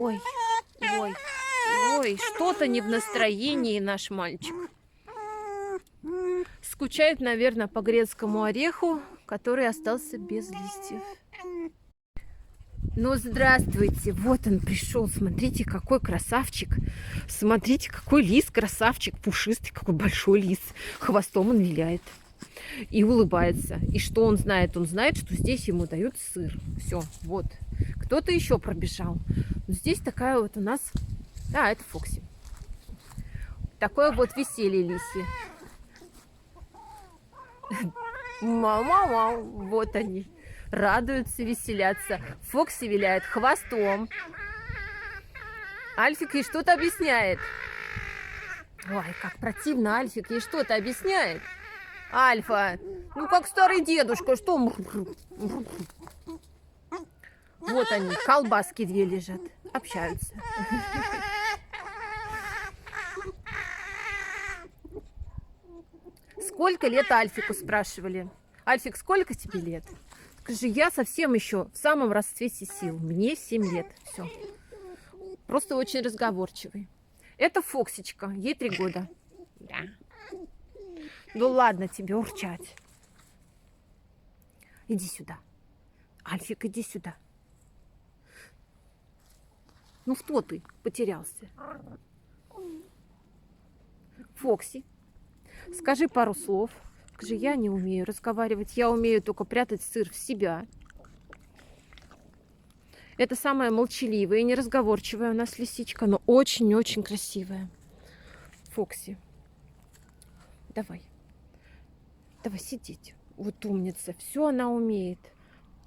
Ой, ой, ой, что-то не в настроении наш мальчик. Скучает, наверное, по грецкому ореху, который остался без листьев. Ну, здравствуйте, вот он пришел, смотрите, какой красавчик. Смотрите, какой лис, красавчик, пушистый, какой большой лис. Хвостом он виляет и улыбается. И что он знает? Он знает, что здесь ему дают сыр. Все, вот. Кто-то еще пробежал. Но здесь такая вот у нас... А, это Фокси. Такое вот веселье лисье. Мама, вот они. Радуются, веселятся. Фокси виляет хвостом. Альфик ей что-то объясняет. Ой, как противно, Альфик ей что-то объясняет. Альфа, ну как старый дедушка, что? Вот они, колбаски две лежат, общаются. Сколько лет Альфику, спрашивали? Альфик, сколько тебе лет? Скажи, я совсем еще в самом расцвете сил. Мне 7 лет. Все. Просто очень разговорчивый. Это Фоксичка, ей 3 года. Да. Ну ладно тебе урчать. Иди сюда. Альфик, иди сюда. Ну что ты потерялся? Фокси, скажи пару слов. Скажи, я не умею разговаривать, я умею только прятать сыр в себя. Это самая молчаливая и неразговорчивая у нас лисичка, но очень-очень красивая. Фокси, давай. Давай сидеть. Вот умница, все она умеет.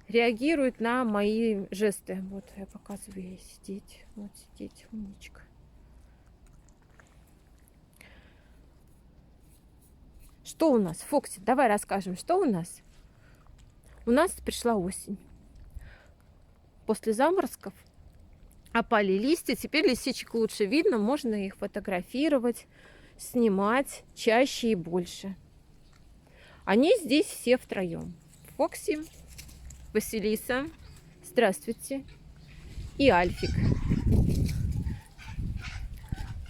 Реагирует на мои жесты. Вот я показываю ей сидеть. Вот сидеть, умничка. Что у нас, Фокси? Давай расскажем, что у нас? У нас пришла осень. После заморозков опали листья. Теперь лисичек лучше видно. Можно их фотографировать, снимать чаще и больше. Они здесь все втроем. Фокси, Василиса, здравствуйте, и Альфик.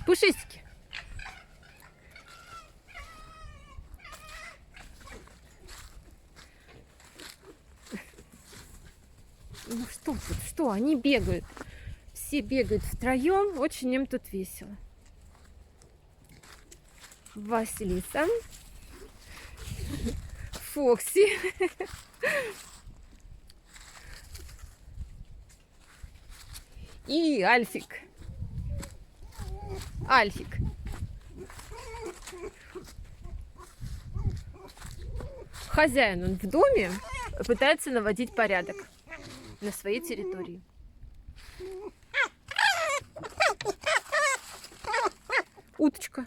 Пушистики. Ну что тут, что? Они бегают. Все бегают втроем. Очень им тут весело. Василиса. Фокси. И Альфик. Альфик. Хозяин он в доме пытается наводить порядок на своей территории. Уточка.